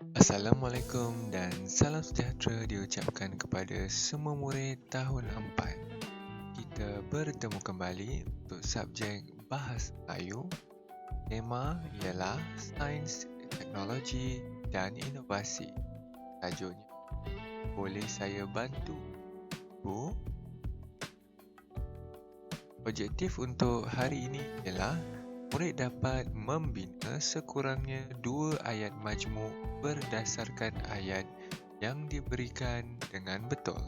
Assalamualaikum dan salam sejahtera diucapkan kepada semua murid tahun 4. Kita bertemu kembali untuk subjek Bahasa Melayu. Tema ialah Sains, Teknologi dan Inovasi. Tajuknya, boleh saya bantu, Bu? Objektif untuk hari ini ialah murid dapat membina sekurangnya 2 ayat majmuk berdasarkan ayat yang diberikan dengan betul.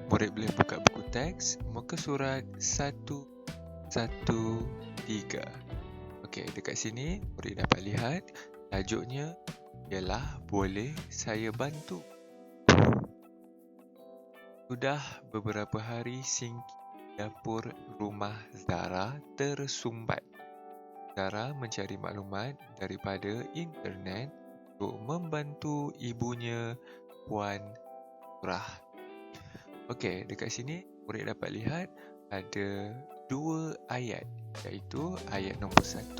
Murid boleh buka buku teks muka surat 113. Okey, dekat sini murid dapat lihat tajuknya ialah boleh saya bantu. Sudah beberapa hari sinki dapur rumah Zara tersumbat. Zara mencari maklumat daripada internet untuk membantu ibunya, Puan Surah. Okey, dekat sini murid dapat lihat ada 2 ayat, iaitu ayat nombor 1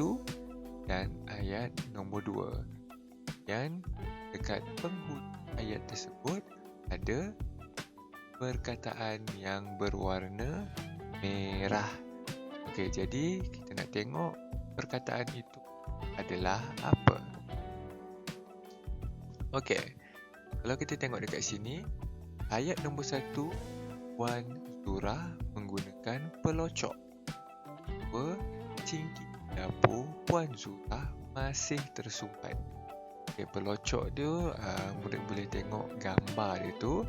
dan ayat nombor 2. Dan dekat penghujung ayat tersebut ada perkataan yang berwarna merah. Okey, jadi kita nak tengok perkataan itu adalah apa. Okey, kalau kita tengok dekat sini, ayat nombor 1, Puan Surah menggunakan pelocok. Sinki dapur Puan Surah masih tersumbat. Okay, pelocok dia, murid boleh tengok gambar dia tu.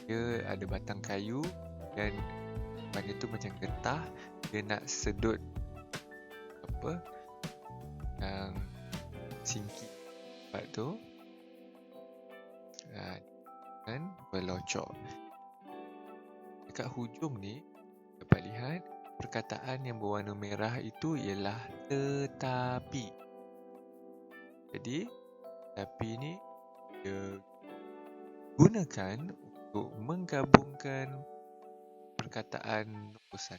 Dia ada batang kayu dan bagi tu macam getah. Dia nak sedut yang sinki tempat tu dan pelocok. Dekat hujung ni dapat lihat perkataan yang berwarna merah itu ialah tetapi. Jadi tetapi ni dia gunakan untuk menggabungkan perkataan nombor 1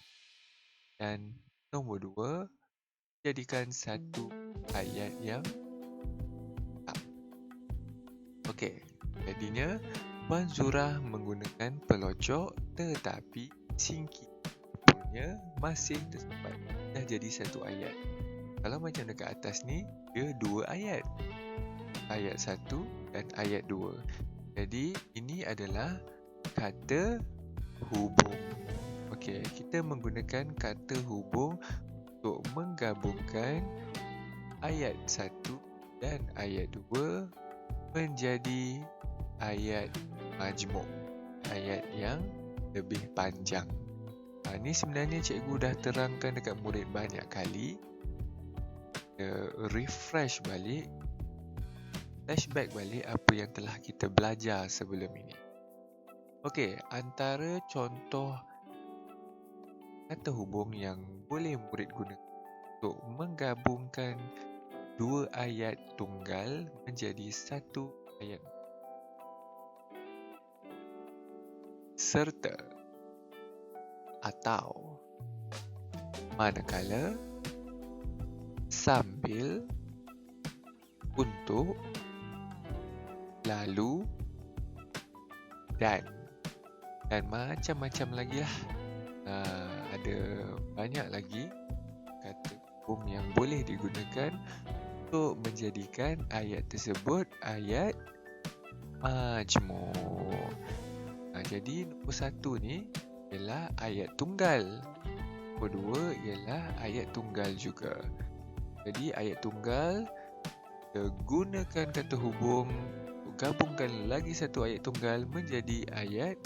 dan nombor 2 jadikan satu ayat yang lengkap. Okey, jadinya Puan Surah menggunakan pelocok tetapi sinki punya masih tersumbat. Dah jadi satu ayat. Kalau macam dekat atas ni, dia 2 ayat. Ayat 1 dan ayat 2. Jadi ini adalah kata hubung. Okey, kita menggunakan kata hubung untuk menggabungkan ayat 1 dan ayat 2 menjadi ayat majmuk, ayat yang lebih panjang. Ini sebenarnya cikgu dah terangkan dekat murid banyak kali. Refresh balik, flashback balik apa yang telah kita belajar sebelum ini. Okey, antara contoh kata hubung yang boleh murid guna untuk menggabungkan 2 ayat tunggal menjadi satu ayat. Serta, atau, manakala, sambil, untuk, lalu, dan macam-macam lagi lah. Ada banyak lagi kata hubung yang boleh digunakan untuk menjadikan ayat tersebut ayat majmuk. Jadi nombor 1 ni ialah ayat tunggal. Nombor 2 ialah ayat tunggal juga. Jadi ayat tunggal, kita gunakan kata hubung untuk gabungkan lagi satu ayat tunggal menjadi ayat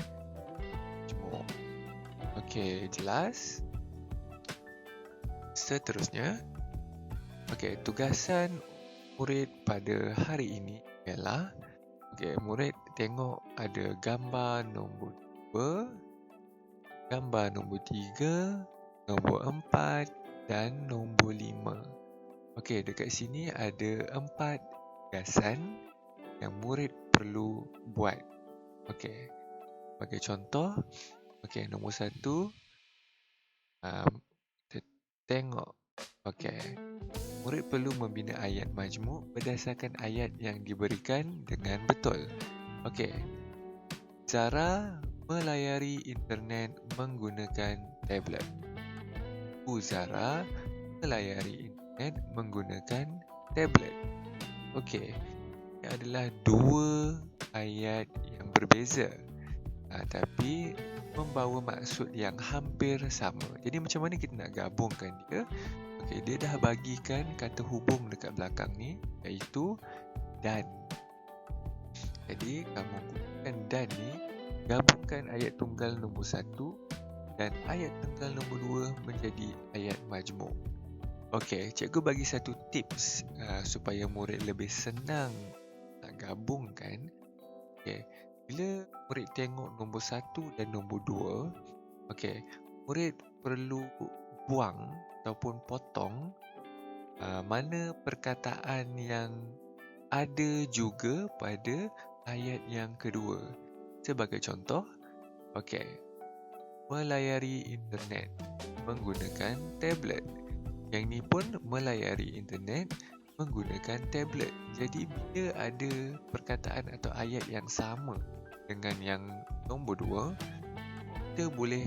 majmuk. Okey, jelas? Seterusnya, tugasan murid pada hari ini ialah murid tengok ada gambar nombor 2, gambar nombor 3, nombor 4 dan nombor 5. Dekat sini ada 4 tugasan yang murid perlu buat. Bagi contoh, nombor 1, tengok. murid perlu membina ayat majmuk berdasarkan ayat yang diberikan dengan betul. Okey. Zara melayari internet menggunakan tablet. Zara melayari internet menggunakan tablet. Okey. Ini adalah dua ayat yang berbeza. Tapi membawa maksud yang hampir sama. Jadi macam mana kita nak gabungkan dia? Okey, dia dah bagikan kata hubung dekat belakang ni, iaitu dan. Jadi kamu gunakan dan ni, gabungkan ayat tunggal nombor 1 dan ayat tunggal nombor 2 menjadi ayat majmuk. Okey, cikgu bagi satu tips supaya murid lebih senang nak gabungkan. Okey, bila murid tengok nombor 1 dan nombor 2, okey, murid perlu buang ataupun potong mana perkataan yang ada juga pada ayat yang kedua. Sebagai contoh, okey, melayari internet menggunakan tablet. Yang ni pun melayari internet menggunakan tablet. Jadi bila ada perkataan atau ayat yang sama dengan yang nombor 2, kita boleh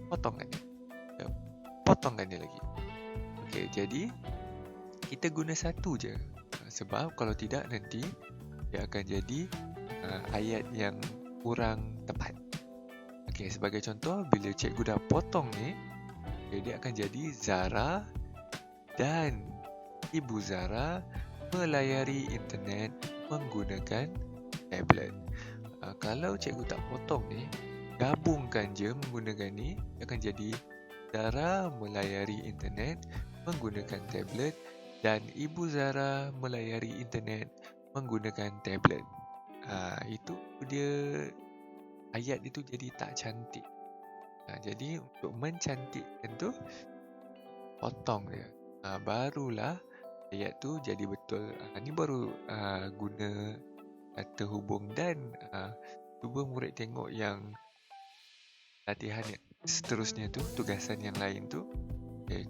potongkan dia lagi. Okey, jadi kita guna satu je. Sebab kalau tidak nanti dia akan jadi ayat yang kurang tepat. Okey, sebagai contoh, bila cikgu dah potong ni, dia akan jadi Zara dan Ibu Zara melayari internet menggunakan tablet. Kalau cikgu tak potong ni, gabungkan je menggunakan ni, akan jadi Zara melayari internet menggunakan tablet dan Ibu Zara melayari internet menggunakan tablet. Itu dia, ayat itu jadi tak cantik. Jadi untuk mencantikkan tu, potong dia. Barulah ayat tu jadi betul. Ni baru guna kata hubung dan. Cuba murid tengok yang latihan seterusnya tu, tugasan yang lain tu.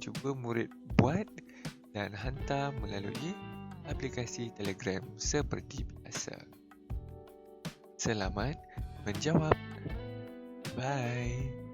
Cuba murid buat dan hantar melalui aplikasi Telegram seperti biasa. Selamat menjawab. Bye.